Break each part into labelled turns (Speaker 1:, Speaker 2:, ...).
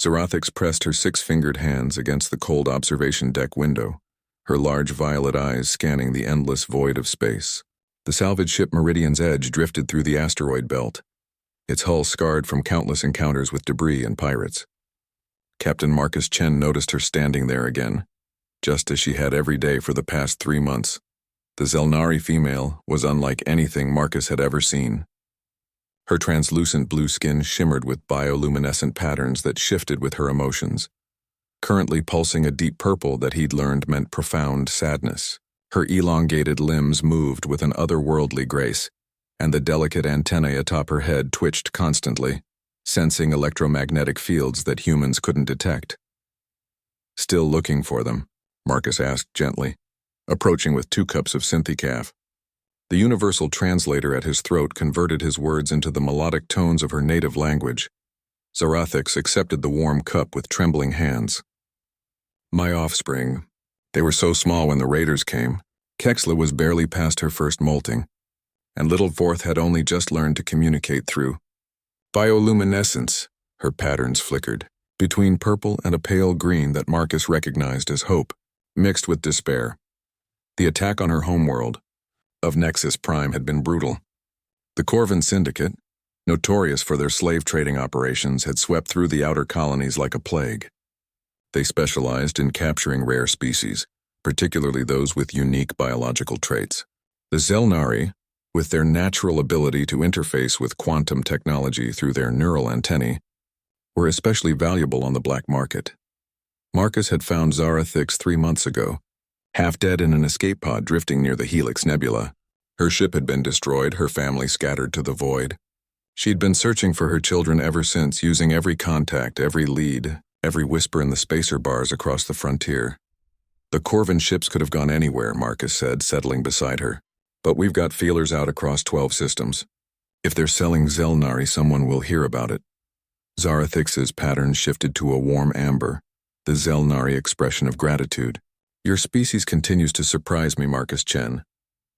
Speaker 1: Zarathix pressed her six-fingered hands against the cold observation deck window, her large violet eyes scanning the endless void of space. The salvage ship Meridian's Edge drifted through the asteroid belt, its hull scarred from countless encounters with debris and pirates. Captain Marcus Chen noticed her standing there again, just as she had every day for the past 3 months. The Zelnari female was unlike anything Marcus had ever seen. Her translucent blue skin shimmered with bioluminescent patterns that shifted with her emotions, currently pulsing a deep purple that he'd learned meant profound sadness. Her elongated limbs moved with an otherworldly grace, and the delicate antennae atop her head twitched constantly, sensing electromagnetic fields that humans couldn't detect. "Still looking for them?" Marcus asked gently, approaching with 2 cups of synthicaf. The universal translator at his throat converted his words into the melodic tones of her native language. Zarathix accepted the warm cup with trembling hands. "My offspring. They were so small when the raiders came. Kexla was barely past her first molting, and little Vorth had only just learned to communicate through bioluminescence." Her patterns flickered, between purple and a pale green that Marcus recognized as hope, mixed with despair. The attack on her homeworld of Nexus Prime had been brutal. The Corvin Syndicate, notorious for their slave trading operations, had swept through the outer colonies like a plague. They specialized in capturing rare species, particularly those with unique biological traits. The Zelnari, with their natural ability to interface with quantum technology through their neural antennae, were especially valuable on the black market. Marcus had found Zarathix 3 months ago, half dead in an escape pod drifting near the Helix Nebula. Her ship had been destroyed, her family scattered to the void. She'd been searching for her children ever since, using every contact, every lead, every whisper in the spacer bars across the frontier. "The Corvin ships could have gone anywhere," Marcus said, settling beside her. "But we've got feelers out across 12 systems. If they're selling Zelnari, someone will hear about it." Zarathix's pattern shifted to a warm amber, the Zelnari expression of gratitude. "Your species continues to surprise me, Marcus Chen.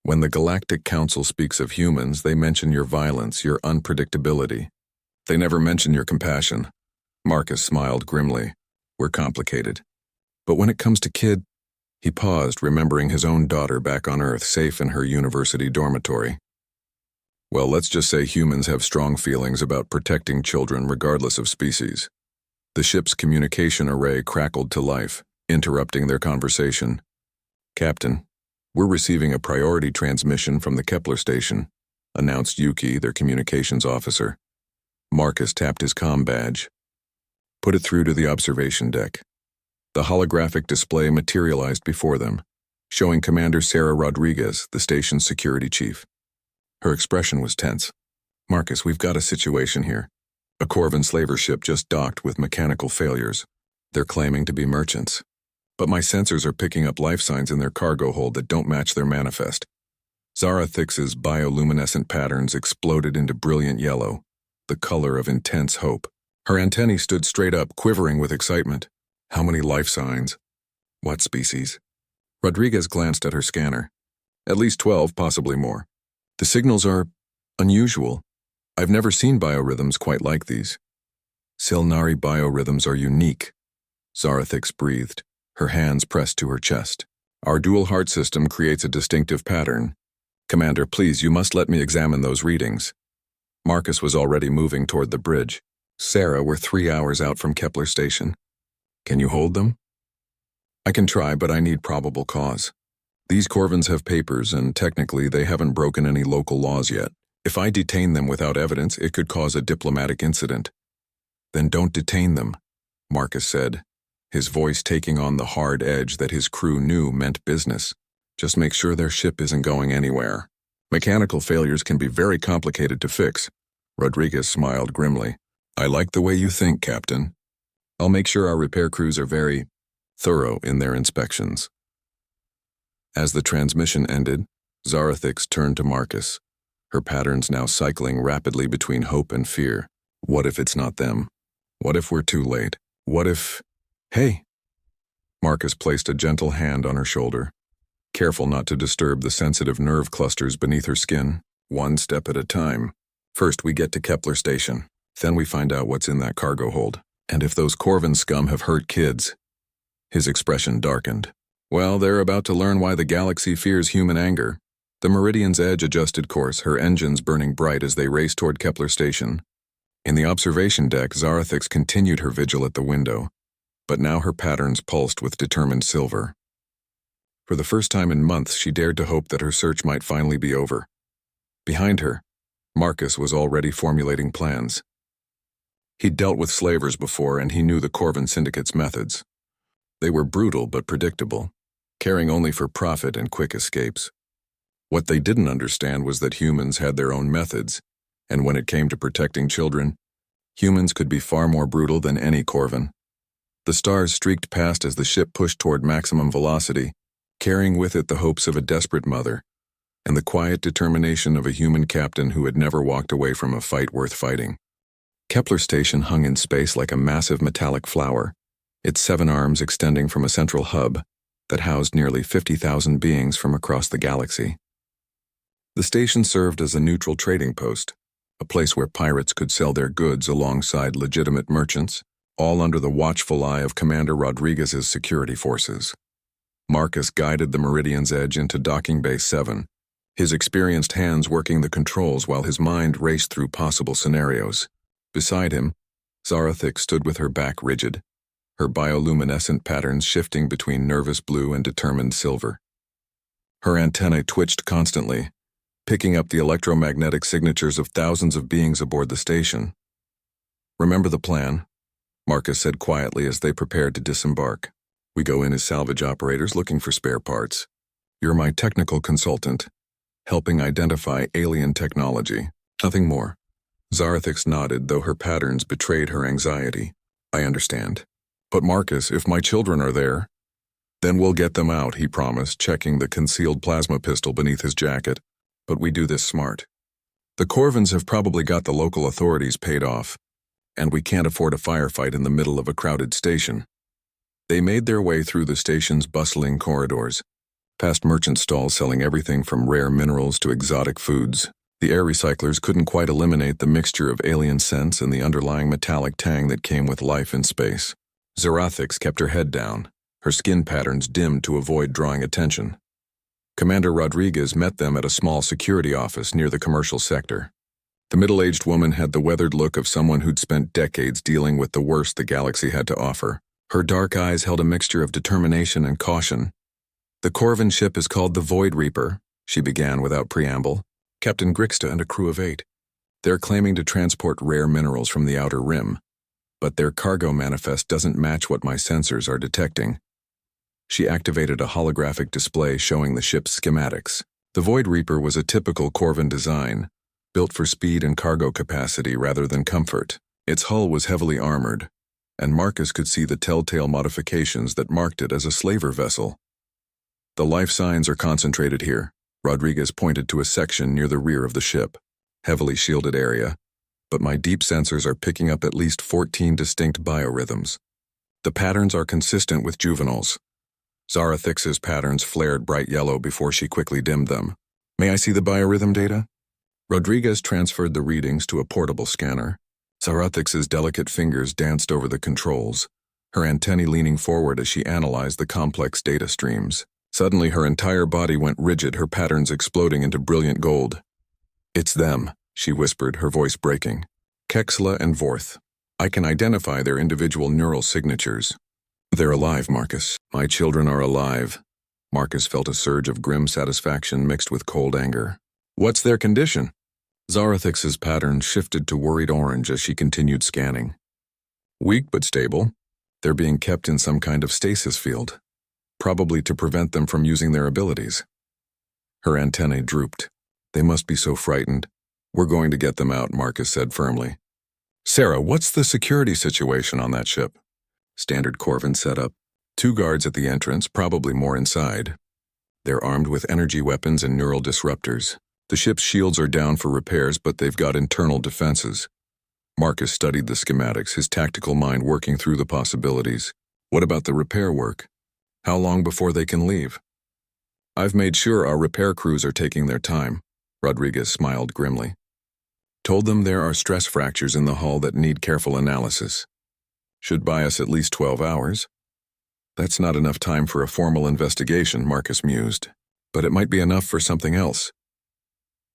Speaker 1: When the Galactic Council speaks of humans, they mention your violence, your unpredictability. They never mention your compassion." Marcus smiled grimly. "We're complicated. But when it comes to kid..." He paused, remembering his own daughter back on Earth, safe in her university dormitory. "Well, let's just say humans have strong feelings about protecting children regardless of species." The ship's communication array crackled to life, interrupting their conversation. "Captain, we're receiving a priority transmission from the Kepler station," announced Yuki, their communications officer. Marcus tapped his comm badge. "Put it through to the observation deck." The holographic display materialized before them, showing Commander Sarah Rodriguez, the station's security chief. Her expression was tense. "Marcus, we've got a situation here. A Corvin slaver ship just docked with mechanical failures. They're claiming to be merchants. But my sensors are picking up life signs in their cargo hold that don't match their manifest." Zarathix's bioluminescent patterns exploded into brilliant yellow, the color of intense hope. Her antennae stood straight up, quivering with excitement. "How many life signs? What species?" Rodriguez glanced at her scanner. "At least 12, possibly more. The signals are unusual. I've never seen biorhythms quite like these." "Zelnari biorhythms are unique," Zarathix breathed, her hands pressed to her chest. "Our dual heart system creates a distinctive pattern. Commander, please, you must let me examine those readings." Marcus was already moving toward the bridge. "Sarah, we're 3 hours out from Kepler Station. Can you hold them?" "I can try, but I need probable cause. These Corvins have papers, and technically they haven't broken any local laws yet. If I detain them without evidence, it could cause a diplomatic incident." "Then don't detain them," Marcus said, his voice taking on the hard edge that his crew knew meant business. "Just make sure their ship isn't going anywhere. Mechanical failures can be very complicated to fix." Rodriguez smiled grimly. "I like the way you think, Captain. I'll make sure our repair crews are very thorough in their inspections." As the transmission ended, Zarathix turned to Marcus, her patterns now cycling rapidly between hope and fear. What if it's not them? What if we're too late? What if... "Hey!" Marcus placed a gentle hand on her shoulder, careful not to disturb the sensitive nerve clusters beneath her skin. "One step at a time. First we get to Kepler Station. Then we find out what's in that cargo hold. And if those Corvin scum have hurt kids? His expression darkened. Well, they're about to learn why the galaxy fears human anger. The Meridian's Edge adjusted course, her engines burning bright as they raced toward Kepler Station. In the observation deck, Zarathix continued her vigil at the window, but now her patterns pulsed with determined silver. For the first time in months, she dared to hope that her search might finally be over. Behind her, Marcus was already formulating plans. He'd dealt with slavers before, and he knew the Corvin Syndicate's methods. They were brutal but predictable, caring only for profit and quick escapes. What they didn't understand was that humans had their own methods, and when it came to protecting children, humans could be far more brutal than any Corvin. The stars streaked past as the ship pushed toward maximum velocity, carrying with it the hopes of a desperate mother, and the quiet determination of a human captain who had never walked away from a fight worth fighting. Kepler Station hung in space like a massive metallic flower, its 7 arms extending from a central hub that housed nearly 50,000 beings from across the galaxy. The station served as a neutral trading post, a place where pirates could sell their goods alongside legitimate merchants, all under the watchful eye of Commander Rodriguez's security forces. Marcus guided the Meridian's Edge into Docking Bay 7, his experienced hands working the controls while his mind raced through possible scenarios. Beside him, Zarathix stood with her back rigid, her bioluminescent patterns shifting between nervous blue and determined silver. Her antennae twitched constantly, picking up the electromagnetic signatures of thousands of beings aboard the station. "Remember the plan?" Marcus said quietly as they prepared to disembark. "We go in as salvage operators looking for spare parts. You're my technical consultant, helping identify alien technology. Nothing more." Zarathix nodded, though her patterns betrayed her anxiety. "I understand. But Marcus, if my children are there..." "Then we'll get them out," he promised, checking the concealed plasma pistol beneath his jacket. "But we do this smart. The Corvins have probably got the local authorities paid off, and we can't afford a firefight in the middle of a crowded station." They made their way through the station's bustling corridors, past merchant stalls selling everything from rare minerals to exotic foods. The air recyclers couldn't quite eliminate the mixture of alien scents and the underlying metallic tang that came with life in space. Zarathix kept her head down, her skin patterns dimmed to avoid drawing attention. Commander Rodriguez met them at a small security office near the commercial sector. The middle-aged woman had the weathered look of someone who'd spent decades dealing with the worst the galaxy had to offer. Her dark eyes held a mixture of determination and caution. "The Corvin ship is called the Void Reaper," she began without preamble. "Captain Grixta and a crew of 8. They're claiming to transport rare minerals from the outer rim, but their cargo manifest doesn't match what my sensors are detecting." She activated a holographic display showing the ship's schematics. The Void Reaper was a typical Corvin design, built for speed and cargo capacity rather than comfort. Its hull was heavily armored, and Marcus could see the telltale modifications that marked it as a slaver vessel. "The life signs are concentrated here." Rodriguez pointed to a section near the rear of the ship, heavily shielded area, "but my deep sensors are picking up at least 14 distinct biorhythms. The patterns are consistent with juveniles." Zarathix's patterns flared bright yellow before she quickly dimmed them. "May I see the biorhythm data?" Rodriguez transferred the readings to a portable scanner. Zarathix's delicate fingers danced over the controls, her antennae leaning forward as she analyzed the complex data streams. Suddenly, her entire body went rigid, her patterns exploding into brilliant gold. "It's them," she whispered, her voice breaking. "Kexla and Vorth. I can identify their individual neural signatures. They're alive, Marcus. My children are alive." Marcus felt a surge of grim satisfaction mixed with cold anger. "What's their condition?" Zarathix's patterns shifted to worried orange as she continued scanning. "Weak but stable. They're being kept in some kind of stasis field, probably to prevent them from using their abilities." Her antennae drooped. "They must be so frightened." "We're going to get them out," Marcus said firmly. "Sarah, what's the security situation on that ship?" Standard Corvin setup. 2 guards at the entrance, probably more inside. They're armed with energy weapons and neural disruptors. The ship's shields are down for repairs, but they've got internal defenses. Marcus studied the schematics, his tactical mind working through the possibilities. "What about the repair work? How long before they can leave?" "I've made sure our repair crews are taking their time," Rodriguez smiled grimly. "Told them there are stress fractures in the hull that need careful analysis." Should buy us at least 12 hours. That's not enough time for a formal investigation, Marcus mused, but it might be enough for something else.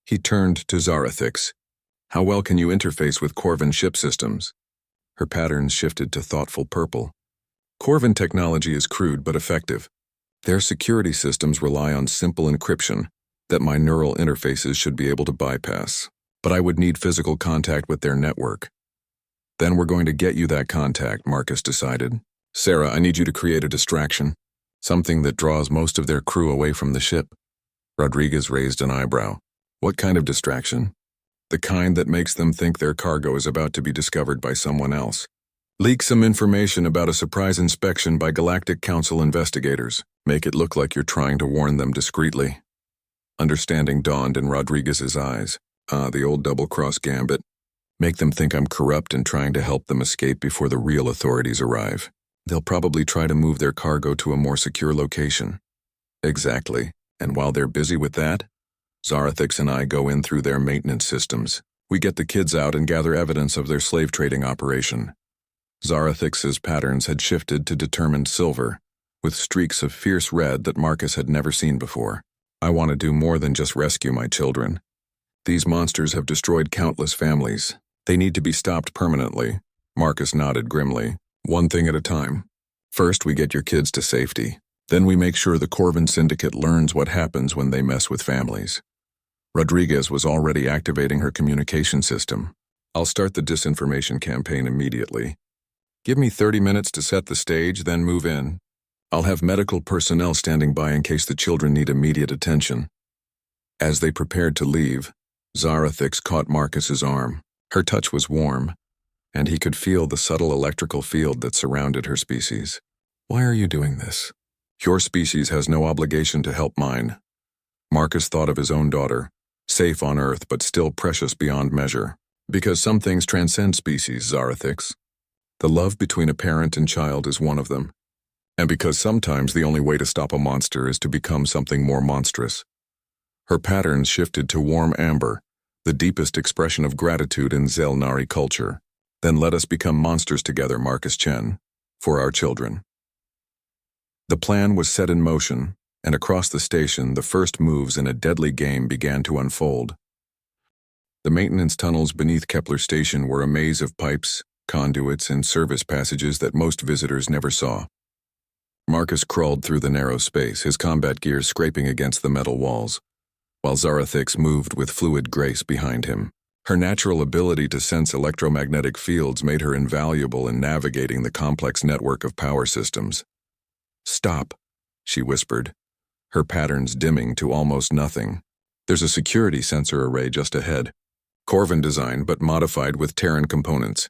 Speaker 1: He turned to Zarathix. How well can you interface with Corvin ship systems? Her patterns shifted to thoughtful purple. Corvin technology is crude but effective. Their security systems rely on simple encryption that my neural interfaces should be able to bypass. But I would need physical contact with their network. Then we're going to get you that contact, Marcus decided. Sarah, I need you to create a distraction. Something that draws most of their crew away from the ship. Rodriguez raised an eyebrow. What kind of distraction? The kind that makes them think their cargo is about to be discovered by someone else. Leak some information about a surprise inspection by Galactic Council investigators. Make it look like you're trying to warn them discreetly. Understanding dawned in Rodriguez's eyes. The old double-cross gambit. Make them think I'm corrupt and trying to help them escape before the real authorities arrive. They'll probably try to move their cargo to a more secure location. Exactly. And while they're busy with that, Zarathix and I go in through their maintenance systems. We get the kids out and gather evidence of their slave trading operation. Zarathix's patterns had shifted to determined silver, with streaks of fierce red that Marcus had never seen before. I want to do more than just rescue my children. These monsters have destroyed countless families. They need to be stopped permanently. Marcus nodded grimly. One thing at a time. First, we get your kids to safety. Then we make sure the Corvin Syndicate learns what happens when they mess with families. Rodriguez was already activating her communication system. I'll start the disinformation campaign immediately. Give me 30 minutes to set the stage, then move in. I'll have medical personnel standing by in case the children need immediate attention. As they prepared to leave, Zarathix caught Marcus's arm. Her touch was warm, and he could feel the subtle electrical field that surrounded her species. Why are you doing this? Your species has no obligation to help mine. Marcus thought of his own daughter, safe on Earth but still precious beyond measure. Because some things transcend species, Zarathix. The love between a parent and child is one of them. And because sometimes the only way to stop a monster is to become something more monstrous. Her patterns shifted to warm amber, the deepest expression of gratitude in Zelnari culture. Then let us become monsters together, Marcus Chen, for our children. The plan was set in motion, and across the station the first moves in a deadly game began to unfold. The maintenance tunnels beneath Kepler Station were a maze of pipes, conduits, and service passages that most visitors never saw. Marcus crawled through the narrow space, his combat gear scraping against the metal walls, while Zarathix moved with fluid grace behind him. Her natural ability to sense electromagnetic fields made her invaluable in navigating the complex network of power systems. Stop, she whispered, her patterns dimming to almost nothing. There's a security sensor array just ahead. Corvin design, but modified with Terran components.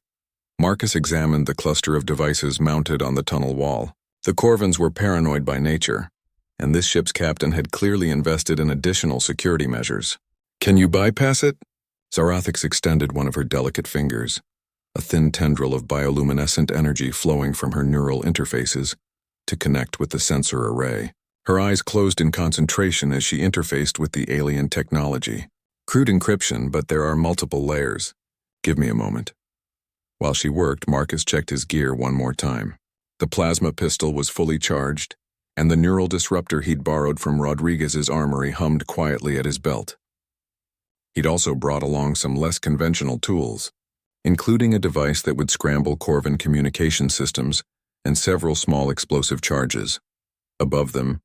Speaker 1: Marcus examined the cluster of devices mounted on the tunnel wall. The Corvins were paranoid by nature, and this ship's captain had clearly invested in additional security measures. Can you bypass it? Zarathix extended one of her delicate fingers, a thin tendril of bioluminescent energy flowing from her neural interfaces to connect with the sensor array. Her eyes closed in concentration as she interfaced with the alien technology. Crude encryption, but there are multiple layers. Give me a moment. While she worked, Marcus checked his gear one more time. The plasma pistol was fully charged, and the neural disruptor he'd borrowed from Rodriguez's armory hummed quietly at his belt. He'd also brought along some less conventional tools, including a device that would scramble Corvin communication systems and several small explosive charges. Above them,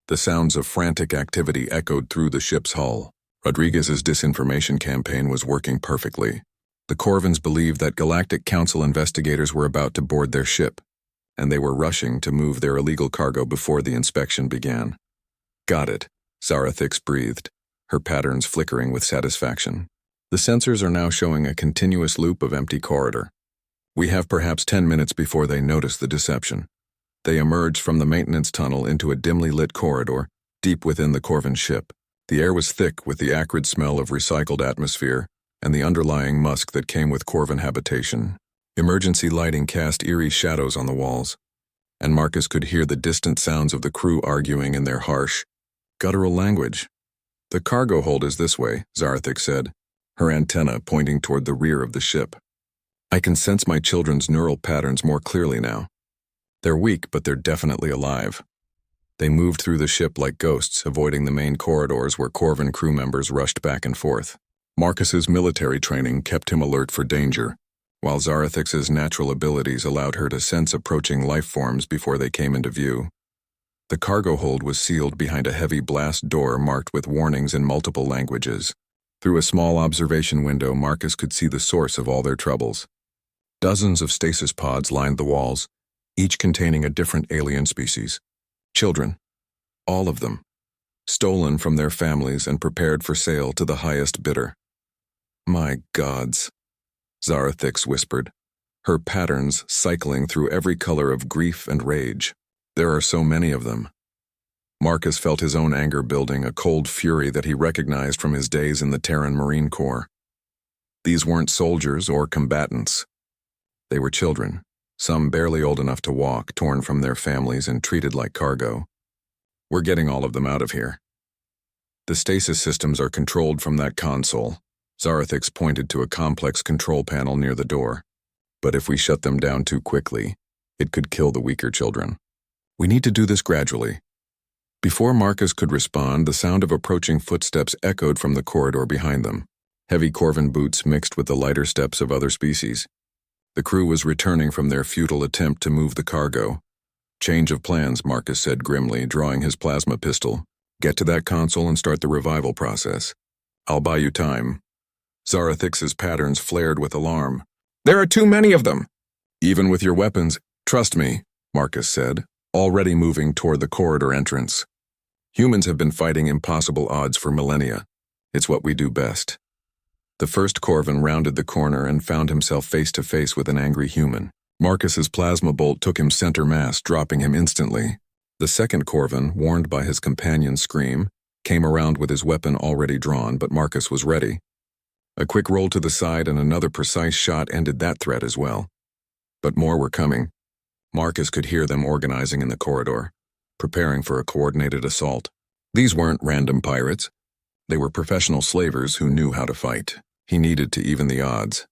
Speaker 1: the sounds of frantic activity echoed through the ship's hull. Rodriguez's disinformation campaign was working perfectly. The Corvins believed that Galactic Council investigators were about to board their ship, and they were rushing to move their illegal cargo before the inspection began. Got it, Zarathix breathed, her patterns flickering with satisfaction. The sensors are now showing a continuous loop of empty corridor. We have perhaps 10 minutes before they notice the deception. They emerged from the maintenance tunnel into a dimly lit corridor, deep within the Corvin ship. The air was thick with the acrid smell of recycled atmosphere and the underlying musk that came with Corvin habitation. Emergency lighting cast eerie shadows on the walls, and Marcus could hear the distant sounds of the crew arguing in their harsh, guttural language. The cargo hold is this way, Zarathix said, her antenna pointing toward the rear of the ship. I can sense my children's neural patterns more clearly now. They're weak, but they're definitely alive. They moved through the ship like ghosts, avoiding the main corridors where Corvan crew members rushed back and forth. Marcus's military training kept him alert for danger, while Zarathix's natural abilities allowed her to sense approaching life forms before they came into view. The cargo hold was sealed behind a heavy blast door marked with warnings in multiple languages. Through a small observation window, Marcus could see the source of all their troubles. Dozens of stasis pods lined the walls, each containing a different alien species. Children, all of them, stolen from their families and prepared for sale to the highest bidder. My gods, Zarathix whispered, her patterns cycling through every color of grief and rage. There are so many of them. Marcus felt his own anger building, a cold fury that he recognized from his days in the Terran Marine Corps. These weren't soldiers or combatants. They were children, some barely old enough to walk, torn from their families and treated like cargo. We're getting all of them out of here. The stasis systems are controlled from that console. Zarathix pointed to a complex control panel near the door. But if we shut them down too quickly, it could kill the weaker children. We need to do this gradually. Before Marcus could respond, the sound of approaching footsteps echoed from the corridor behind them. Heavy Corvan boots mixed with the lighter steps of other species. The crew was returning from their futile attempt to move the cargo. Change of plans, Marcus said grimly, drawing his plasma pistol. Get to that console and start the revival process. I'll buy you time. Zarathix's patterns flared with alarm. There are too many of them! Even with your weapons, trust me, Marcus said, already moving toward the corridor entrance. Humans have been fighting impossible odds for millennia. It's what we do best. The first Corvan rounded the corner and found himself face to face with an angry human. Marcus's plasma bolt took him center mass, dropping him instantly. The second Corvan, warned by his companion's scream, came around with his weapon already drawn, but Marcus was ready. A quick roll to the side and another precise shot ended that threat as well. But more were coming. Marcus could hear them organizing in the corridor, preparing for a coordinated assault. These weren't random pirates. They were professional slavers who knew how to fight. He needed to even the odds.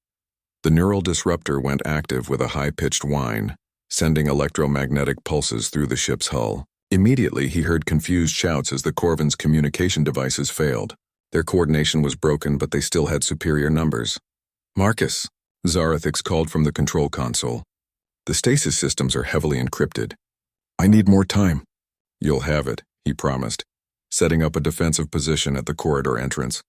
Speaker 1: The neural disruptor went active with a high-pitched whine, sending electromagnetic pulses through the ship's hull. Immediately, he heard confused shouts as the Corvan's communication devices failed. Their coordination was broken, but they still had superior numbers. Marcus, Zarathix called from the control console. The stasis systems are heavily encrypted. I need more time. You'll have it, he promised, setting up a defensive position at the corridor entrance.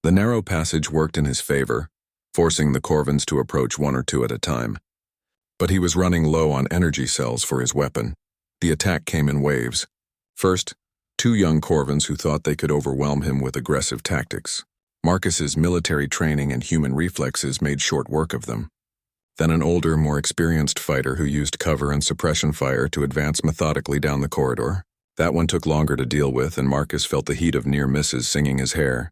Speaker 1: The narrow passage worked in his favor, forcing the Corvans to approach one or two at a time. But he was running low on energy cells for his weapon. The attack came in waves. First, 2 young Corvans who thought they could overwhelm him with aggressive tactics. Marcus's military training and human reflexes made short work of them. Then an older, more experienced fighter who used cover and suppression fire to advance methodically down the corridor. That one took longer to deal with, and Marcus felt the heat of near misses singing his hair.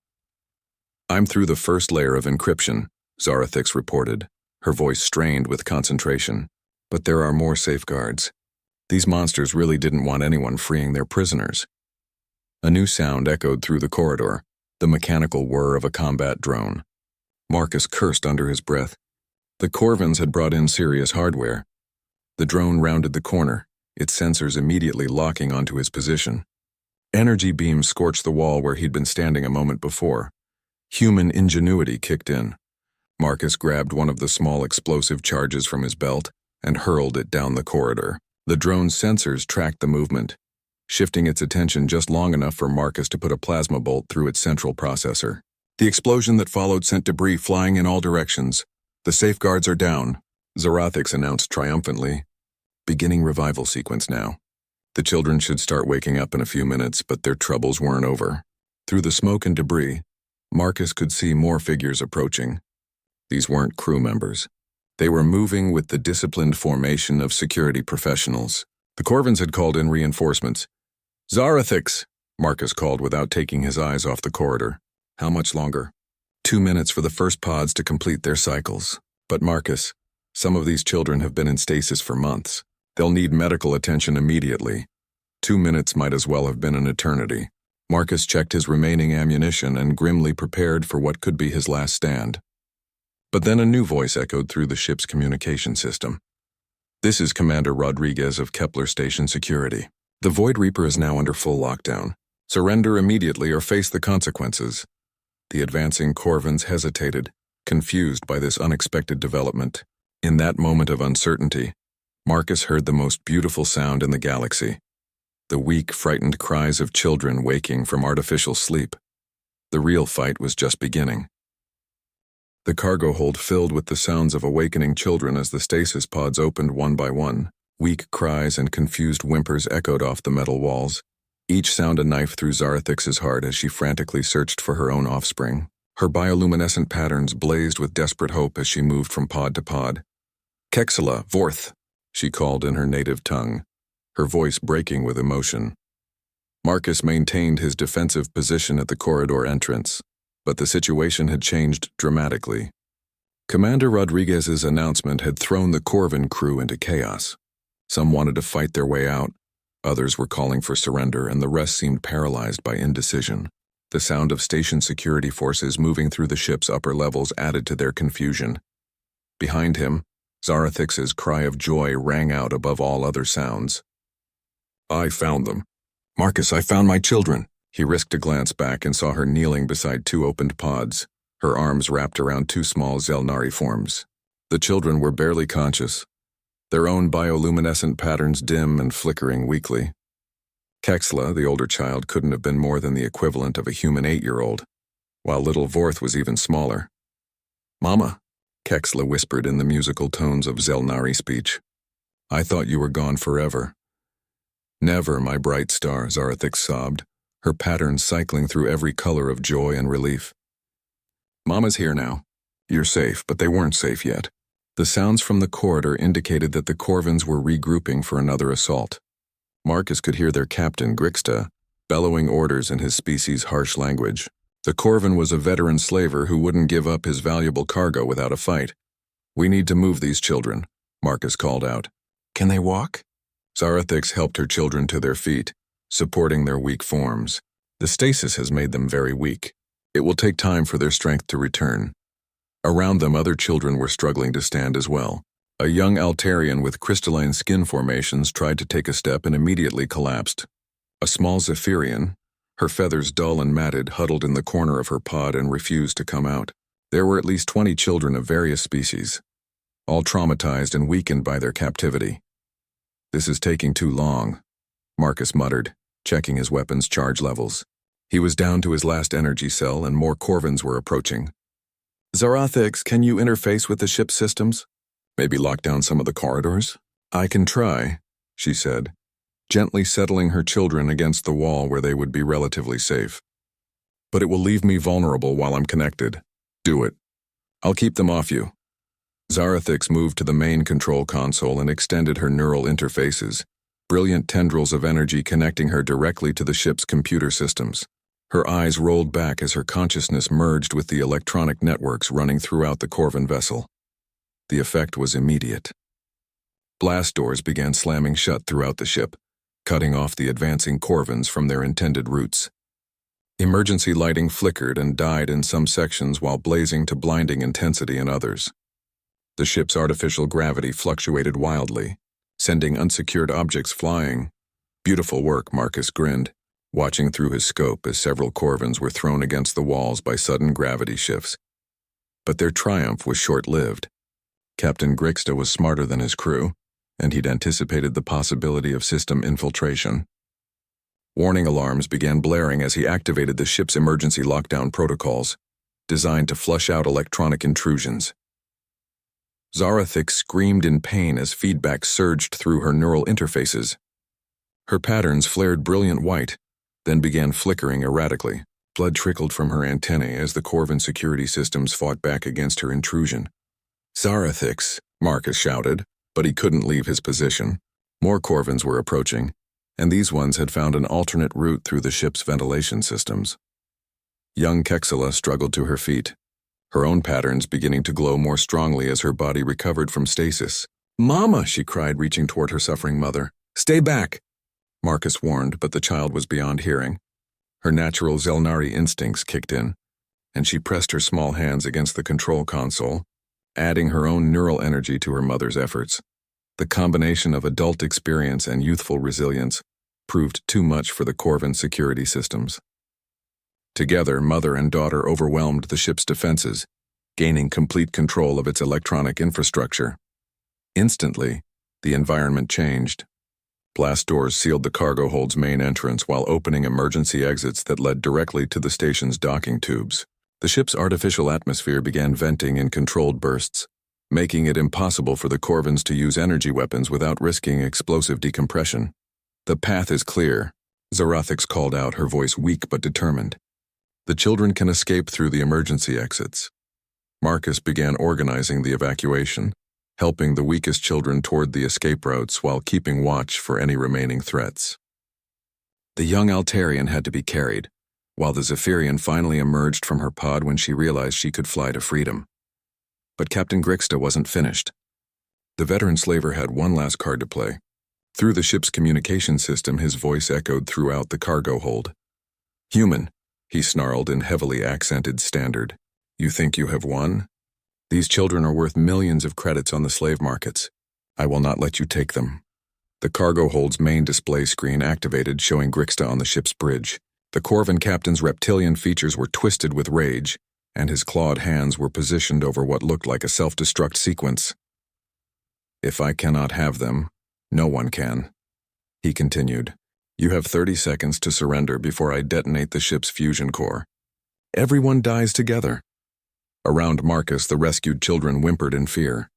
Speaker 1: I'm through the first layer of encryption, Zarathix reported, her voice strained with concentration. But there are more safeguards. These monsters really didn't want anyone freeing their prisoners. A new sound echoed through the corridor, the mechanical whir of a combat drone. Marcus cursed under his breath. The Corvans had brought in serious hardware. The drone rounded the corner, its sensors immediately locking onto his position. Energy beams scorched the wall where he'd been standing a moment before. Human ingenuity kicked in. Marcus grabbed one of the small explosive charges from his belt and hurled it down the corridor. The drone's sensors tracked the movement, shifting its attention just long enough for Marcus to put a plasma bolt through its central processor. The explosion that followed sent debris flying in all directions. The safeguards are down, Zarathix announced triumphantly. Beginning revival sequence now. The children should start waking up in a few minutes, but their troubles weren't over. Through the smoke and debris, Marcus could see more figures approaching. These weren't crew members. They were moving with the disciplined formation of security professionals. The Corvans had called in reinforcements. Zarathix, Marcus called without taking his eyes off the corridor. How much longer? 2 minutes for the first pods to complete their cycles. But Marcus, some of these children have been in stasis for months. They'll need medical attention immediately. 2 minutes might as well have been an eternity. Marcus checked his remaining ammunition and grimly prepared for what could be his last stand. But then a new voice echoed through the ship's communication system. "This is Commander Rodriguez of Kepler Station Security. The Void Reaper is now under full lockdown. Surrender immediately or face the consequences." The advancing Corvins hesitated, confused by this unexpected development. In that moment of uncertainty, Marcus heard the most beautiful sound in the galaxy. The weak, frightened cries of children waking from artificial sleep. The real fight was just beginning. The cargo hold filled with the sounds of awakening children as the stasis pods opened one by one. Weak cries and confused whimpers echoed off the metal walls. Each sound a knife through Zarathix's heart as she frantically searched for her own offspring. Her bioluminescent patterns blazed with desperate hope as she moved from pod to pod. "Kexela, Vorth," she called in her native tongue, her voice breaking with emotion. Marcus maintained his defensive position at the corridor entrance, but the situation had changed dramatically. Commander Rodriguez's announcement had thrown the Corvin crew into chaos. Some wanted to fight their way out, others were calling for surrender, and the rest seemed paralyzed by indecision. The sound of station security forces moving through the ship's upper levels added to their confusion. Behind him, Zarathix's cry of joy rang out above all other sounds. "I found them. Marcus, I found my children." He risked a glance back and saw her kneeling beside two opened pods, her arms wrapped around two small Zelnari forms. The children were barely conscious, their own bioluminescent patterns dim and flickering weakly. Kexela, the older child, couldn't have been more than the equivalent of a human 8-year-old, while little Vorth was even smaller. "Mama," Kexela whispered in the musical tones of Zelnari speech. "I thought you were gone forever." "Never, my bright star," Zarathix sobbed, her patterns cycling through every color of joy and relief. "Mama's here now. You're safe, but they weren't safe yet." The sounds from the corridor indicated that the Corvins were regrouping for another assault. Marcus could hear their captain, Grixta, bellowing orders in his species' harsh language. The Corvin was a veteran slaver who wouldn't give up his valuable cargo without a fight. "We need to move these children," Marcus called out. "Can they walk?" Zarathix helped her children to their feet, supporting their weak forms. "The stasis has made them very weak. It will take time for their strength to return." Around them, other children were struggling to stand as well. A young Altarian with crystalline skin formations tried to take a step and immediately collapsed. A small Zephyrian, her feathers dull and matted, huddled in the corner of her pod and refused to come out. There were at least 20 children of various species, all traumatized and weakened by their captivity. "This is taking too long," Marcus muttered, checking his weapon's charge levels. He was down to his last energy cell and more Corvins were approaching. "Zarathix, can you interface with the ship's systems? Maybe lock down some of the corridors?" "I can try," she said, gently settling her children against the wall where they would be relatively safe. "But it will leave me vulnerable while I'm connected." "Do it. I'll keep them off you." Zarathix moved to the main control console and extended her neural interfaces, brilliant tendrils of energy connecting her directly to the ship's computer systems. Her eyes rolled back as her consciousness merged with the electronic networks running throughout the Corvin vessel. The effect was immediate. Blast doors began slamming shut throughout the ship, cutting off the advancing Corvins from their intended routes. Emergency lighting flickered and died in some sections while blazing to blinding intensity in others. The ship's artificial gravity fluctuated wildly, sending unsecured objects flying. "Beautiful work," Marcus grinned, watching through his scope as several Corvins were thrown against the walls by sudden gravity shifts. But their triumph was short-lived. Captain Grixta was smarter than his crew, and he'd anticipated the possibility of system infiltration. Warning alarms began blaring as he activated the ship's emergency lockdown protocols, designed to flush out electronic intrusions. Zarathix screamed in pain as feedback surged through her neural interfaces. Her patterns flared brilliant white, then began flickering erratically. Blood trickled from her antennae as the Corvin security systems fought back against her intrusion. "Zarathix," Marcus shouted, but he couldn't leave his position. More Corvins were approaching, and these ones had found an alternate route through the ship's ventilation systems. Young Kexela struggled to her feet, her own patterns beginning to glow more strongly as her body recovered from stasis. "Mama," she cried, reaching toward her suffering mother. "Stay back," Marcus warned, but the child was beyond hearing. Her natural Zelnari instincts kicked in, and she pressed her small hands against the control console, adding her own neural energy to her mother's efforts. The combination of adult experience and youthful resilience proved too much for the Corvin security systems. Together, mother and daughter overwhelmed the ship's defenses, gaining complete control of its electronic infrastructure. Instantly, the environment changed. Blast doors sealed the cargo hold's main entrance while opening emergency exits that led directly to the station's docking tubes. The ship's artificial atmosphere began venting in controlled bursts, making it impossible for the Corvins to use energy weapons without risking explosive decompression. "The path is clear," Zarathix called out, her voice weak but determined. "The children can escape through the emergency exits." Marcus began organizing the evacuation, helping the weakest children toward the escape routes while keeping watch for any remaining threats. The young Altarian had to be carried, while the Zephyrian finally emerged from her pod when she realized she could fly to freedom. But Captain Grixta wasn't finished. The veteran slaver had one last card to play. Through the ship's communication system, his voice echoed throughout the cargo hold. "Human," he snarled in heavily accented standard. "You think you have won? These children are worth millions of credits on the slave markets. I will not let you take them." The cargo hold's main display screen activated, showing Grixta on the ship's bridge. The Corvin captain's reptilian features were twisted with rage, and his clawed hands were positioned over what looked like a self-destruct sequence. "If I cannot have them, no one can," he continued. "You have 30 seconds to surrender before I detonate the ship's fusion core. Everyone dies together." Around Marcus, the rescued children whimpered in fear.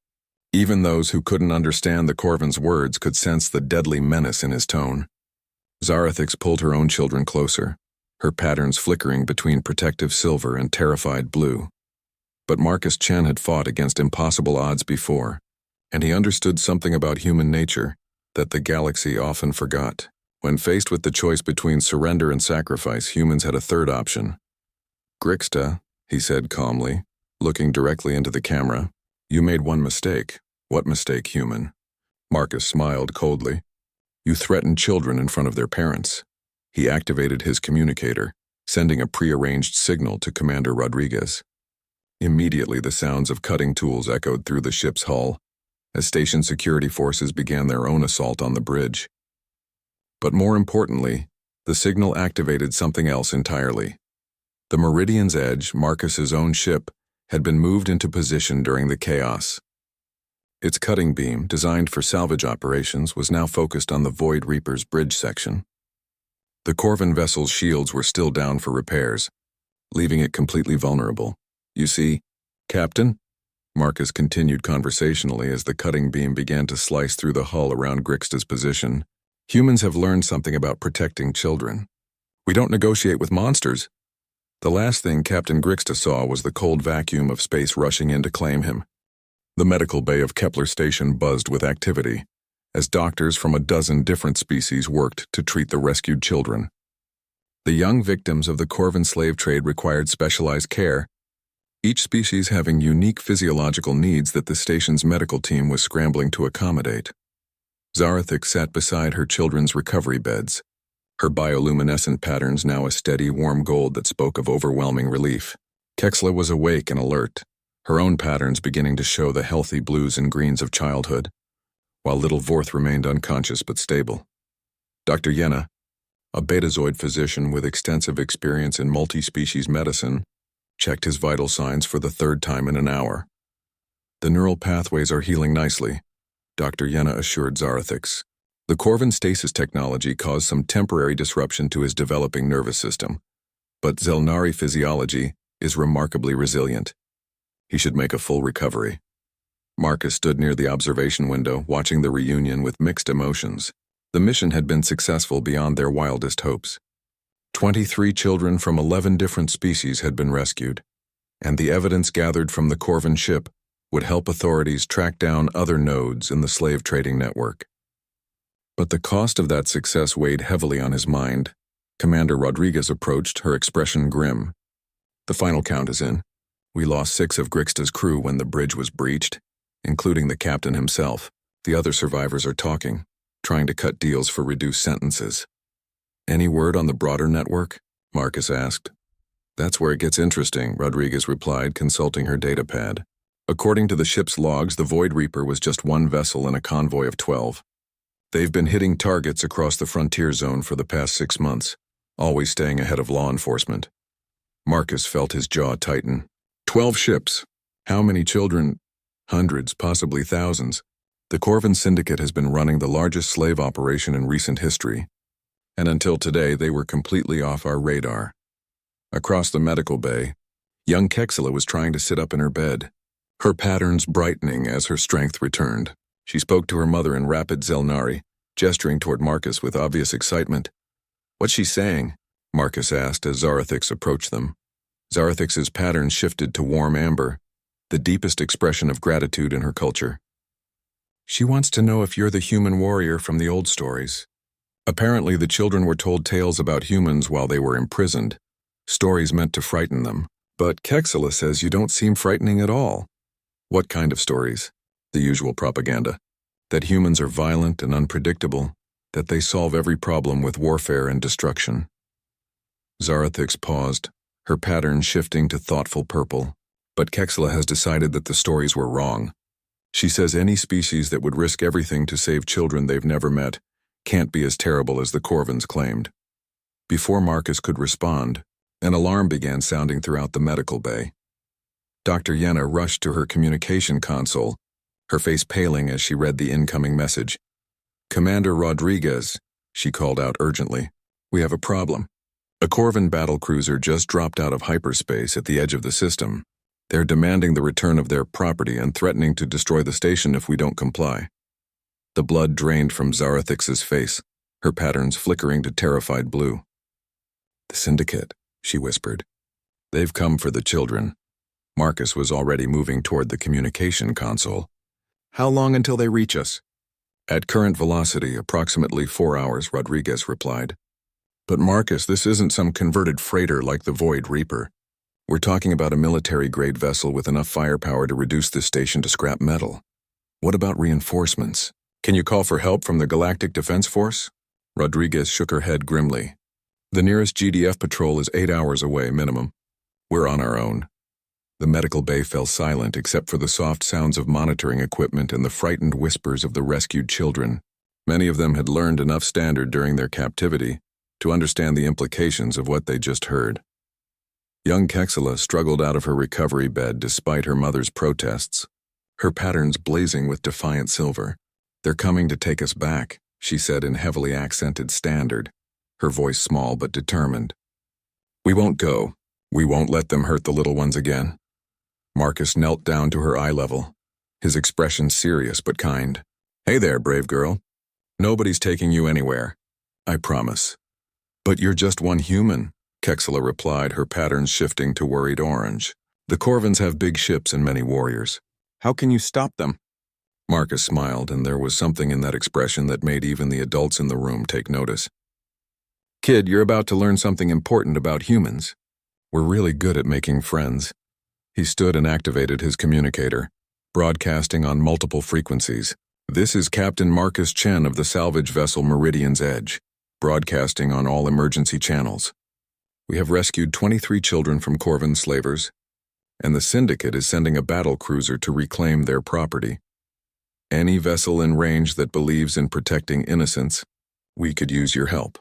Speaker 1: Even those who couldn't understand the Corvin's words could sense the deadly menace in his tone. Zarathix pulled her own children closer, her patterns flickering between protective silver and terrified blue. But Marcus Chen had fought against impossible odds before, and he understood something about human nature that the galaxy often forgot. When faced with the choice between surrender and sacrifice, humans had a third option. "Grixta," he said calmly, looking directly into the camera, "you made one mistake." "What mistake, human?" Marcus smiled coldly. "You threatened children in front of their parents." He activated his communicator, sending a prearranged signal to Commander Rodriguez. Immediately, the sounds of cutting tools echoed through the ship's hull, as station security forces began their own assault on the bridge. But more importantly, the signal activated something else entirely. The Meridian's Edge, Marcus's own ship, had been moved into position during the chaos. Its cutting beam, designed for salvage operations, was now focused on the Void Reaper's bridge section. The Corvin vessel's shields were still down for repairs, leaving it completely vulnerable. "You see, Captain?" Marcus continued conversationally as the cutting beam began to slice through the hull around Grixta's position. "Humans have learned something about protecting children. We don't negotiate with monsters." The last thing Captain Grixta saw was the cold vacuum of space rushing in to claim him. The medical bay of Kepler Station buzzed with activity, as doctors from a dozen different species worked to treat the rescued children. The young victims of the Corvin slave trade required specialized care, each species having unique physiological needs that the station's medical team was scrambling to accommodate. Zarathix sat beside her children's recovery beds, her bioluminescent patterns now a steady, warm gold that spoke of overwhelming relief. Kexla was awake and alert, her own patterns beginning to show the healthy blues and greens of childhood, while little Vorth remained unconscious but stable. Dr. Yenna, a betazoid physician with extensive experience in multi-species medicine, checked his vital signs for the third time in an hour. "The neural pathways are healing nicely," Dr. Yenna assured Zarathix. "The Corvin stasis technology caused some temporary disruption to his developing nervous system, but Zelnari physiology is remarkably resilient. He should make a full recovery." Marcus stood near the observation window, watching the reunion with mixed emotions. The mission had been successful beyond their wildest hopes. 23 children from 11 different species had been rescued, and the evidence gathered from the Corvin ship would help authorities track down other nodes in the slave trading network. But the cost of that success weighed heavily on his mind. Commander Rodriguez approached, her expression grim. "The final count is in. We lost 6 of Grixta's crew when the bridge was breached, including the captain himself. The other survivors are talking, trying to cut deals for reduced sentences." "Any word on the broader network?" Marcus asked. "That's where it gets interesting," Rodriguez replied, consulting her datapad. According to the ship's logs, the Void Reaper was just one vessel in a convoy of 12. They've been hitting targets across the frontier zone for the past 6 months, always staying ahead of law enforcement. Marcus felt his jaw tighten. 12 ships. How many children? Hundreds, possibly thousands. The Corvin Syndicate has been running the largest slave operation in recent history, and until today they were completely off our radar. Across the medical bay, young Kexela was trying to sit up in her bed, her patterns brightening as her strength returned. She spoke to her mother in rapid Zelnari, gesturing toward Marcus with obvious excitement. "What's she saying?" Marcus asked as Zarathix approached them. Zarathix's patterns shifted to warm amber, the deepest expression of gratitude in her culture. "She wants to know if you're the human warrior from the old stories." Apparently, the children were told tales about humans while they were imprisoned, stories meant to frighten them. But Kexela says you don't seem frightening at all. What kind of stories? The usual propaganda. That humans are violent and unpredictable, that they solve every problem with warfare and destruction. Zarathix paused, her pattern shifting to thoughtful purple. But Kexela has decided that the stories were wrong. She says any species that would risk everything to save children they've never met can't be as terrible as the Corvins claimed. Before Marcus could respond, an alarm began sounding throughout the medical bay. Dr. Yenna rushed to her communication console, her face paling as she read the incoming message. "Commander Rodriguez," she called out urgently, "we have a problem. A Corvin battlecruiser just dropped out of hyperspace at the edge of the system. They're demanding the return of their property and threatening to destroy the station if we don't comply." The blood drained from Zarathix's face, her patterns flickering to terrified blue. "The Syndicate," she whispered. "They've come for the children." Marcus was already moving toward the communication console. "How long until they reach us?" "At current velocity, approximately 4 hours," Rodriguez replied. "But Marcus, this isn't some converted freighter like the Void Reaper. We're talking about a military-grade vessel with enough firepower to reduce this station to scrap metal. What about reinforcements? Can you call for help from the Galactic Defense Force?" Rodriguez shook her head grimly. "The nearest GDF patrol is 8 hours away, minimum. We're on our own." The medical bay fell silent except for the soft sounds of monitoring equipment and the frightened whispers of the rescued children. Many of them had learned enough standard during their captivity to understand the implications of what they just heard. Young Kexela struggled out of her recovery bed despite her mother's protests, her patterns blazing with defiant silver. "They're coming to take us back," she said in heavily accented standard, her voice small but determined. "We won't go. We won't let them hurt the little ones again." Marcus knelt down to her eye level, his expression serious but kind. "Hey there, brave girl. Nobody's taking you anywhere. I promise." "But you're just one human," Kexela replied, her patterns shifting to worried orange. "The Corvins have big ships and many warriors. How can you stop them?" Marcus smiled, and there was something in that expression that made even the adults in the room take notice. "Kid, you're about to learn something important about humans. We're really good at making friends." He stood and activated his communicator, broadcasting on multiple frequencies. "This is Captain Marcus Chen of the salvage vessel Meridian's Edge, broadcasting on all emergency channels. We have rescued 23 children from Corvin slavers, and the Syndicate is sending a battle cruiser to reclaim their property. Any vessel in range that believes in protecting innocents, we could use your help."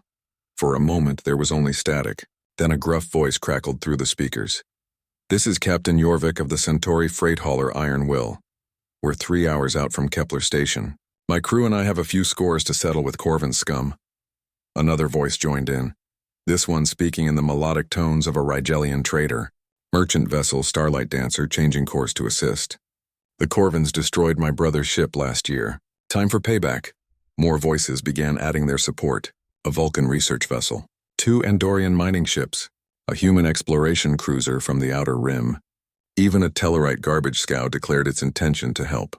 Speaker 1: For a moment there was only static, then a gruff voice crackled through the speakers. "This is Captain Jorvik of the Centauri freight hauler Iron Will. We're 3 hours out from Kepler Station. My crew and I have a few scores to settle with Corvin scum." Another voice joined in, this one speaking in the melodic tones of a Rigelian trader. "Merchant vessel Starlight Dancer changing course to assist. The Corvins destroyed my brother's ship last year. Time for payback." More voices began adding their support. A Vulcan research vessel, 2 Andorian mining ships, a human exploration cruiser from the Outer Rim. Even a Tellarite garbage scow declared its intention to help.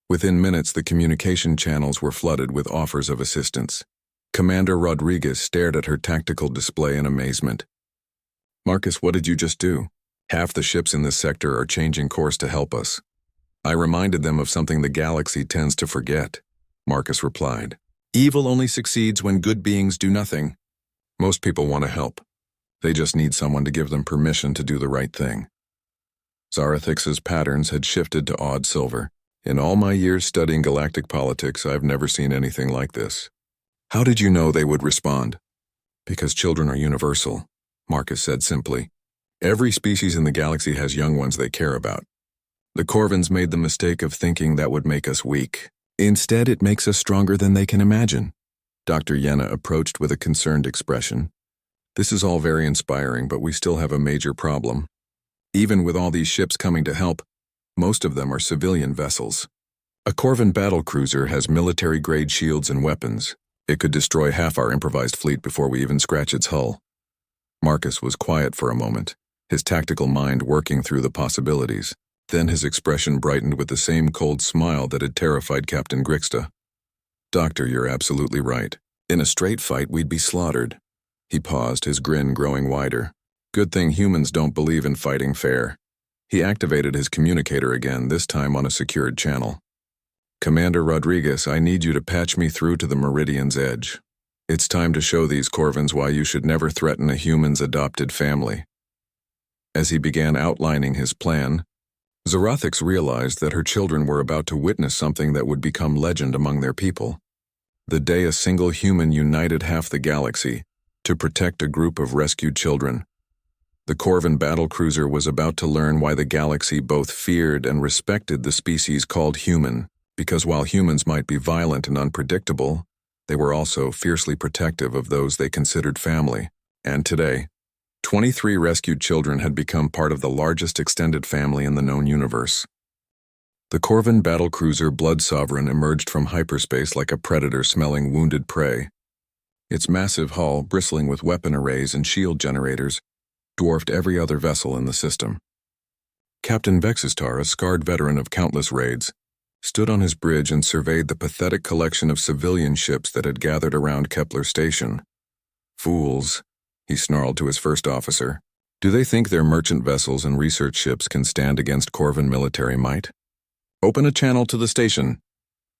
Speaker 1: Within minutes, the communication channels were flooded with offers of assistance. Commander Rodriguez stared at her tactical display in amazement. "Marcus, what did you just do? Half the ships in this sector are changing course to help us." "I reminded them of something the galaxy tends to forget," Marcus replied. "Evil only succeeds when good beings do nothing. Most people want to help. They just need someone to give them permission to do the right thing." Zarathix's patterns had shifted to odd silver. In all my years studying galactic politics, I've never seen anything like this. How did you know they would respond? Because children are universal, Marcus said simply. Every species in the galaxy has young ones they care about. The Corvins made the mistake of thinking that would make us weak. Instead, it makes us stronger than they can imagine. Dr. Yenna approached with a concerned expression. This is all very inspiring, but we still have a major problem. Even with all these ships coming to help, most of them are civilian vessels. A Corvin battlecruiser has military-grade shields and weapons. It could destroy half our improvised fleet before we even scratch its hull. Marcus was quiet for a moment, his tactical mind working through the possibilities. Then his expression brightened with the same cold smile that had terrified Captain Grixta. Doctor, you're absolutely right. In a straight fight, we'd be slaughtered. He paused, his grin growing wider. Good thing humans don't believe in fighting fair. He activated his communicator again, this time on a secured channel. Commander Rodriguez, I need you to patch me through to the Meridian's edge. It's time to show these Corvins why you should never threaten a human's adopted family. As he began outlining his plan, Zarathix realized that her children were about to witness something that would become legend among their people. The day a single human united half the galaxy to protect a group of rescued children. The Corvin battlecruiser was about to learn why the galaxy both feared and respected the species called human, because while humans might be violent and unpredictable, they were also fiercely protective of those they considered family. And today, 23 rescued children had become part of the largest extended family in the known universe. The Corvin battlecruiser Blood Sovereign emerged from hyperspace like a predator smelling wounded prey. Its massive hull, bristling with weapon arrays and shield generators, dwarfed every other vessel in the system. Captain Vexistar, a scarred veteran of countless raids, stood on his bridge and surveyed the pathetic collection of civilian ships that had gathered around Kepler Station. Fools, he snarled to his first officer. Do they think their merchant vessels and research ships can stand against Corvin military might? Open a channel to the station.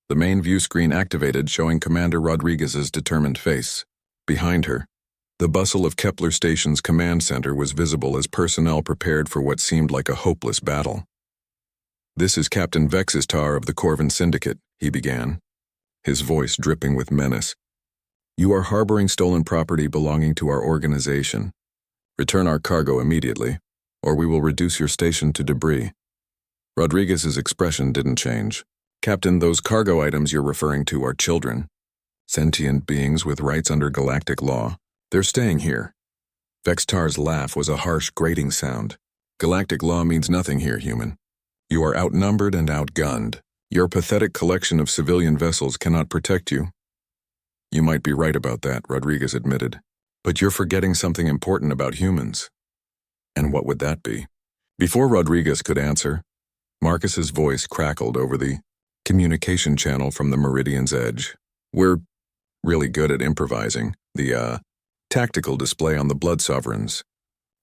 Speaker 1: The main view screen activated, showing Commander Rodriguez's determined face. Behind her, the bustle of Kepler Station's command center was visible as personnel prepared for what seemed like a hopeless battle. This is Captain Vexistar of the Corvin Syndicate, he began, his voice dripping with menace. You are harboring stolen property belonging to our organization. Return our cargo immediately, or we will reduce your station to debris. Rodriguez's expression didn't change. Captain, those cargo items you're referring to are children. Sentient beings with rights under galactic law. They're staying here. Vextar's laugh was a harsh, grating sound. Galactic law means nothing here, human. You are outnumbered and outgunned. Your pathetic collection of civilian vessels cannot protect you. You might be right about that, Rodriguez admitted. But you're forgetting something important about humans. And what would that be? Before Rodriguez could answer, Marcus's voice crackled over the communication channel from the Meridian's edge. We're really good at improvising. The tactical display on the Blood Sovereigns.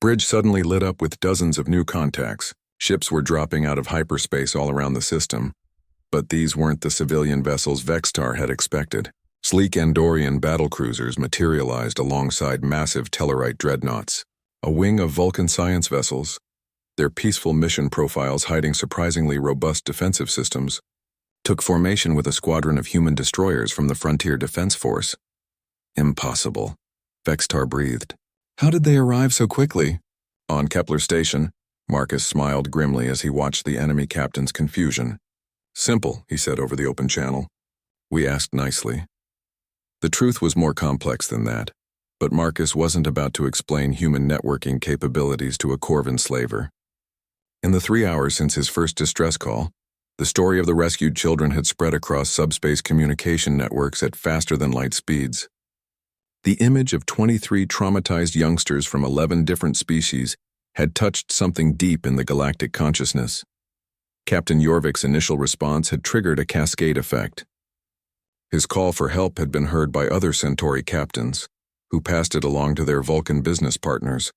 Speaker 1: Bridge suddenly lit up with dozens of new contacts. Ships were dropping out of hyperspace all around the system. But these weren't the civilian vessels Vextar had expected. Sleek Andorian battlecruisers materialized alongside massive Tellarite dreadnoughts, a wing of Vulcan science vessels, their peaceful mission profiles hiding surprisingly robust defensive systems, took formation with a squadron of human destroyers from the Frontier Defense Force. Impossible, Vextar breathed. How did they arrive so quickly? On Kepler Station, Marcus smiled grimly as he watched the enemy captain's confusion. Simple, he said over the open channel. We asked nicely. The truth was more complex than that, but Marcus wasn't about to explain human networking capabilities to a Corvin slaver. In the 3 hours since his first distress call, the story of the rescued children had spread across subspace communication networks at faster-than-light speeds. The image of 23 traumatized youngsters from 11 different species had touched something deep in the galactic consciousness. Captain Jorvik's initial response had triggered a cascade effect. His call for help had been heard by other Centauri captains, who passed it along to their Vulcan business partners,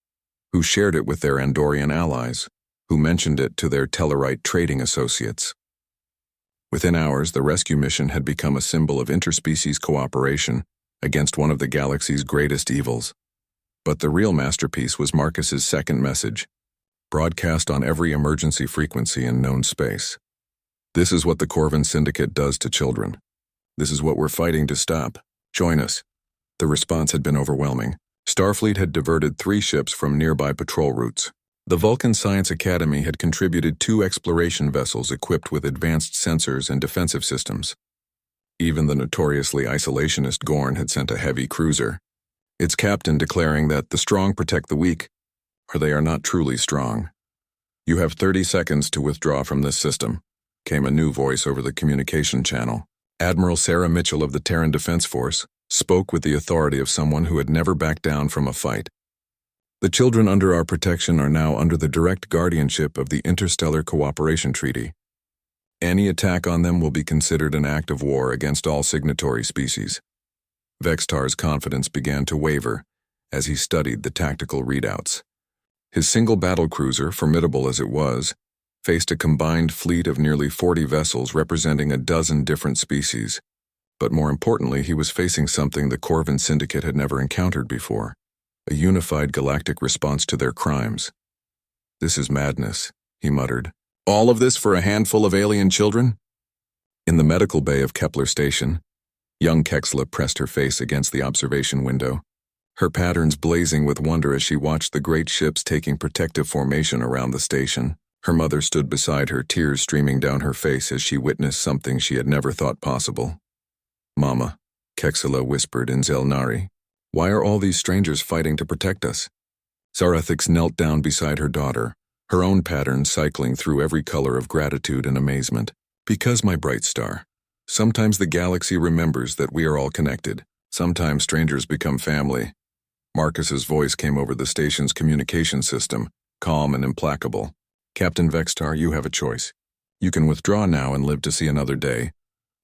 Speaker 1: who shared it with their Andorian allies, who mentioned it to their Tellarite trading associates. Within hours, the rescue mission had become a symbol of interspecies cooperation against one of the galaxy's greatest evils. But the real masterpiece was Marcus's second message. broadcast on every emergency frequency in known space. This is what the Corvin Syndicate does to children. This is what we're fighting to stop. Join us. The response had been overwhelming. Starfleet had diverted 3 ships from nearby patrol routes. The Vulcan Science Academy had contributed 2 exploration vessels equipped with advanced sensors and defensive systems. Even the notoriously isolationist Gorn had sent a heavy cruiser, its captain declaring that the strong protect the weak, or they are not truly strong. "You have 30 seconds to withdraw from this system," came a new voice over the communication channel. Admiral Sarah Mitchell of the Terran Defense Force spoke with the authority of someone who had never backed down from a fight. "The children under our protection are now under the direct guardianship of the Interstellar Cooperation Treaty. Any attack on them will be considered an act of war against all signatory species." Vextar's confidence began to waver as he studied the tactical readouts. His single battlecruiser, formidable as it was, faced a combined fleet of nearly 40 vessels representing a dozen different species. But more importantly, he was facing something the Corvin Syndicate had never encountered before, a unified galactic response to their crimes. "This is madness," he muttered. "All of this for a handful of alien children?" In the medical bay of Kepler Station, young Kexla pressed her face against the observation window, her patterns blazing with wonder as she watched the great ships taking protective formation around the station. Her mother stood beside her, tears streaming down her face as she witnessed something she had never thought possible. "Mama," Kexla whispered in Zelnari, "why are all these strangers fighting to protect us?" Zarathix knelt down beside her daughter, her own patterns cycling through every color of gratitude and amazement. "Because, my bright star, sometimes the galaxy remembers that we are all connected. Sometimes strangers become family." Marcus's voice came over the station's communication system, calm and implacable. "Captain Vextar, you have a choice. You can withdraw now and live to see another day,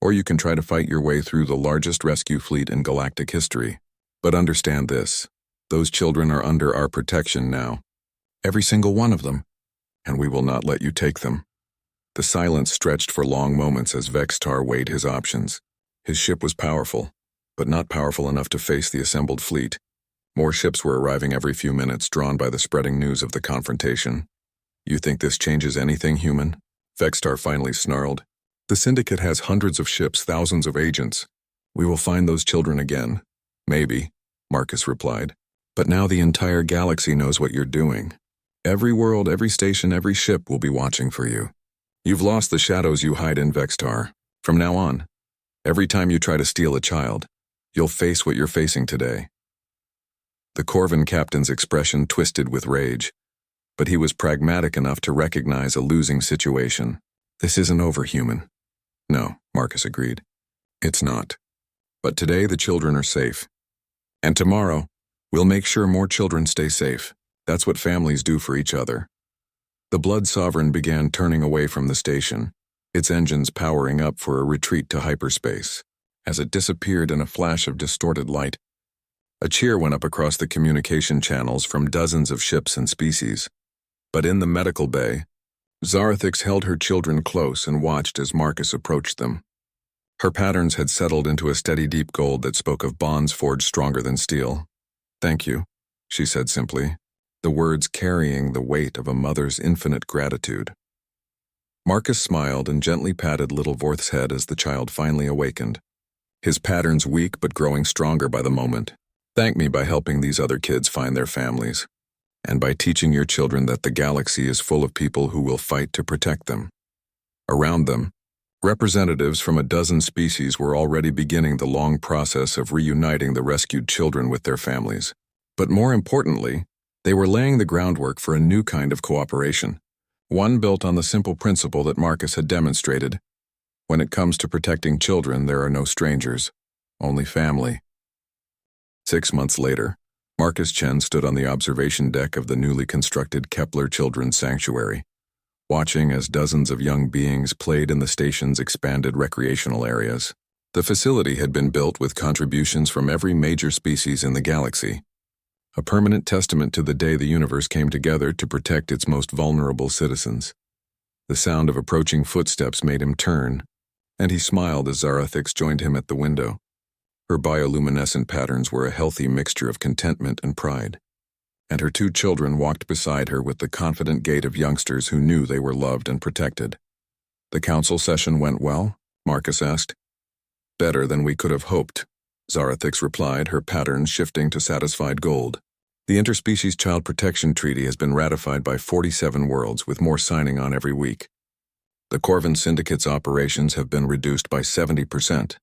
Speaker 1: or you can try to fight your way through the largest rescue fleet in galactic history. But understand this, those children are under our protection now. Every single one of them. And we will not let you take them." The silence stretched for long moments as Vextar weighed his options. His ship was powerful, but not powerful enough to face the assembled fleet. More ships were arriving every few minutes, drawn by the spreading news of the confrontation. "You think this changes anything, human?" Vextar finally snarled. "The Syndicate has hundreds of ships, thousands of agents. We will find those children again." "Maybe," Marcus replied. "But now the entire galaxy knows what you're doing. Every world, every station, every ship will be watching for you. You've lost the shadows you hide in, Vextar. From now on, every time you try to steal a child, you'll face what you're facing today." The Corvin captain's expression twisted with rage, but he was pragmatic enough to recognize a losing situation. "This isn't over, human." "No," Marcus agreed. "It's not. But today the children are safe. And tomorrow, we'll make sure more children stay safe. That's what families do for each other." The Blood Sovereign began turning away from the station, its engines powering up for a retreat to hyperspace. As it disappeared in a flash of distorted light, a cheer went up across the communication channels from dozens of ships and species. But in the medical bay, Zarathix held her children close and watched as Marcus approached them. Her patterns had settled into a steady deep gold that spoke of bonds forged stronger than steel. "Thank you," she said simply, the words carrying the weight of a mother's infinite gratitude. Marcus smiled and gently patted little Vorth's head as the child finally awakened, his patterns weak but growing stronger by the moment. "Thank me by helping these other kids find their families, and by teaching your children that the galaxy is full of people who will fight to protect them." Around them, representatives from a dozen species were already beginning the long process of reuniting the rescued children with their families. But more importantly, they were laying the groundwork for a new kind of cooperation, one built on the simple principle that Marcus had demonstrated. When it comes to protecting children, there are no strangers, only family. 6 months later, Marcus Chen stood on the observation deck of the newly constructed Kepler Children's Sanctuary, watching as dozens of young beings played in the station's expanded recreational areas. The facility had been built with contributions from every major species in the galaxy, a permanent testament to the day the universe came together to protect its most vulnerable citizens. The sound of approaching footsteps made him turn, and he smiled as Zarathix joined him at the window. Her bioluminescent patterns were a healthy mixture of contentment and pride. and her two children walked beside her with the confident gait of youngsters who knew they were loved and protected. "The council session went well?" Marcus asked. "Better than we could have hoped," Zarathix replied, her patterns shifting to satisfied gold. "The Interspecies Child Protection Treaty has been ratified by 47 worlds, with more signing on every week. The Corvin Syndicate's operations have been reduced by 70%,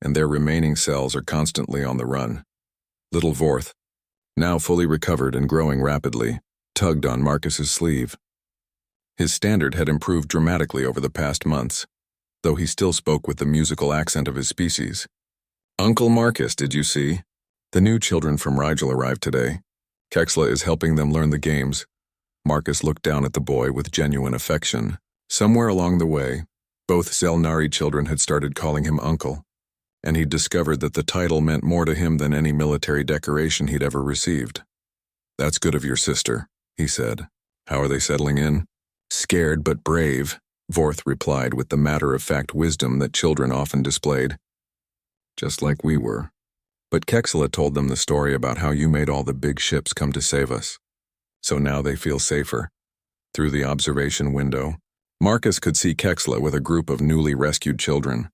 Speaker 1: and their remaining cells are constantly on the run." Little Vorth, now fully recovered and growing rapidly, tugged on Marcus's sleeve. His standard had improved dramatically over the past months, though he still spoke with the musical accent of his species. "Uncle Marcus, did you see? The new children from Rigel arrived today. Kexla is helping them learn the games." Marcus looked down at the boy with genuine affection. Somewhere along the way, both Zelnari children had started calling him uncle, and he'd discovered that the title meant more to him than any military decoration he'd ever received. "That's good of your sister," he said. "How are they settling in?" "Scared but brave," Vorth replied with the matter-of-fact wisdom that children often displayed. "Just like we were. But Kexla told them the story about how you made all the big ships come to save us. So now they feel safer." Through the observation window, Marcus could see Kexla with a group of newly rescued children,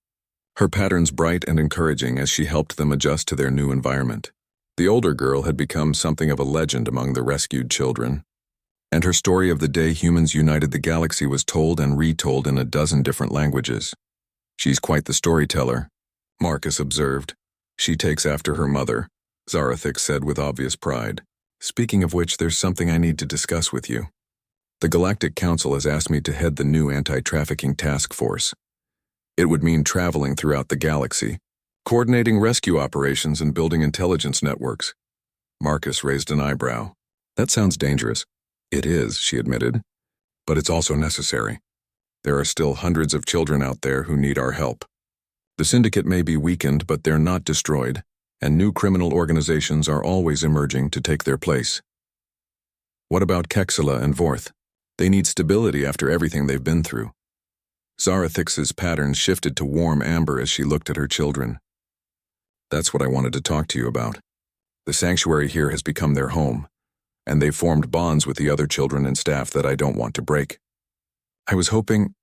Speaker 1: her patterns bright and encouraging as she helped them adjust to their new environment. The older girl had become something of a legend among the rescued children, and her story of the day humans united the galaxy was told and retold in a dozen different languages. "She's quite the storyteller," Marcus observed. "She takes after her mother," Zarathix said with obvious pride. "Speaking of which, there's something I need to discuss with you. The Galactic Council has asked me to head the new anti-trafficking task force. It would mean traveling throughout the galaxy, coordinating rescue operations and building intelligence networks." Marcus raised an eyebrow. "That sounds dangerous." "It is," she admitted, "but it's also necessary. There are still hundreds of children out there who need our help. The Syndicate may be weakened, but they're not destroyed, and new criminal organizations are always emerging to take their place." "What about Kexla and Vorth? They need stability after everything they've been through." Zarathix's patterns shifted to warm amber as she looked at her children. "That's what I wanted to talk to you about. The sanctuary here has become their home, and they've formed bonds with the other children and staff that I don't want to break. I was hoping—"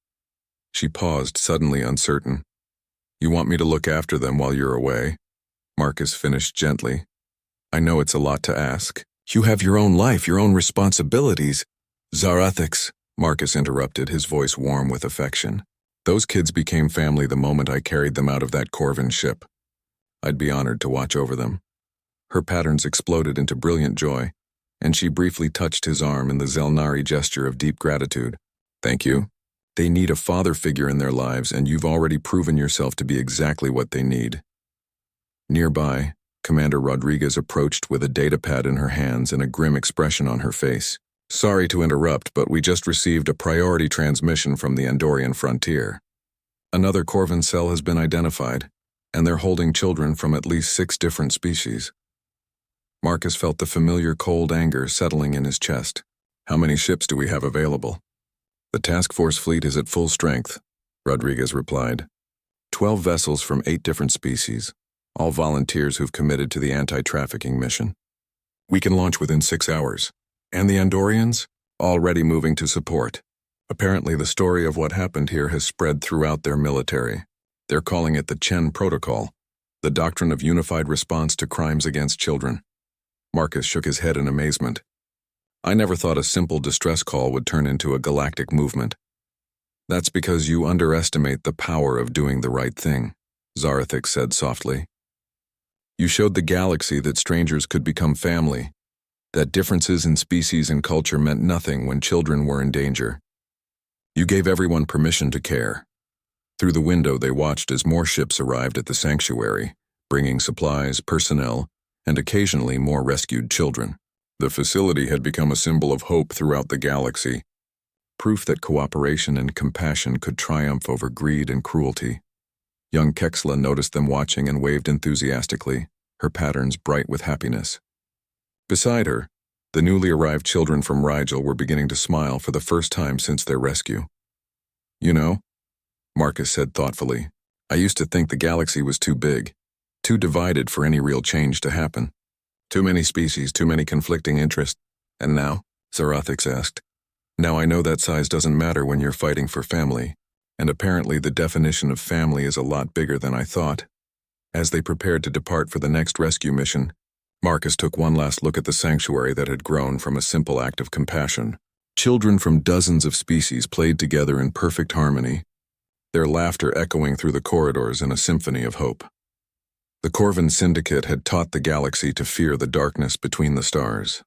Speaker 1: She paused, suddenly uncertain. "You want me to look after them while you're away?" Marcus finished gently. "I know it's a lot to ask. You have your own life, your own responsibilities." "Zarathix," Marcus interrupted, his voice warm with affection. "Those kids became family the moment I carried them out of that Corvin ship. I'd be honored to watch over them." Her patterns exploded into brilliant joy, and she briefly touched his arm in the Zelnari gesture of deep gratitude. "Thank you. They need a father figure in their lives, and you've already proven yourself to be exactly what they need." Nearby, Commander Rodriguez approached with a datapad in her hands and a grim expression on her face. "Sorry to interrupt, but we just received a priority transmission from the Andorian frontier. Another Corvin cell has been identified, and they're holding children from at least 6 different species." Marcus felt the familiar cold anger settling in his chest. "How many ships do we have available?" "The task force fleet is at full strength," Rodriguez replied. 12 vessels from 8 different species, all volunteers who've committed to the anti-trafficking mission. We can launch within 6 hours. And the Andorians? Already moving to support. Apparently the story of what happened here has spread throughout their military. They're calling it the Chen Protocol, the doctrine of unified response to crimes against children. Marcus shook his head in amazement. "I never thought a simple distress call would turn into a galactic movement." "That's because you underestimate the power of doing the right thing," Zarathix said softly. "You showed the galaxy that strangers could become family, that differences in species and culture meant nothing when children were in danger. You gave everyone permission to care." Through the window they watched as more ships arrived at the sanctuary, bringing supplies, personnel, and occasionally more rescued children. The facility had become a symbol of hope throughout the galaxy, proof that cooperation and compassion could triumph over greed and cruelty. Young Kexla noticed them watching and waved enthusiastically, her patterns bright with happiness. Beside her, the newly arrived children from Rigel were beginning to smile for the first time since their rescue. "You know," Marcus said thoughtfully, "I used to think the galaxy was too big, too divided for any real change to happen. Too many species, too many conflicting interests. And now? Zarathix asked. Now I know that size doesn't matter when you're fighting for family, and apparently the definition of family is a lot bigger than I thought. As they prepared to depart for the next rescue mission, Marcus took one last look at the sanctuary that had grown from a simple act of compassion. Children from dozens of species played together in perfect harmony, their laughter echoing through the corridors in a symphony of hope. The Corvin Syndicate had taught the galaxy to fear the darkness between the stars.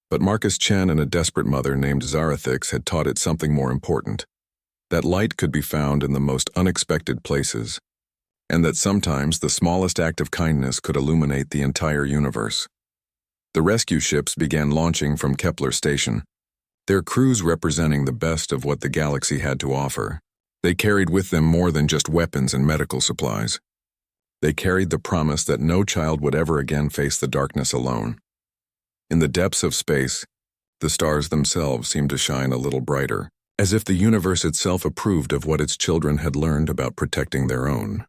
Speaker 1: But Marcus Chen and a desperate mother named Zarathix had taught it something more important, that light could be found in the most unexpected places, and that sometimes the smallest act of kindness could illuminate the entire universe. The rescue ships began launching from Kepler Station, their crews representing the best of what the galaxy had to offer. They carried with them more than just weapons and medical supplies. They carried the promise that no child would ever again face the darkness alone. In the depths of space, the stars themselves seemed to shine a little brighter, as if the universe itself approved of what its children had learned about protecting their own.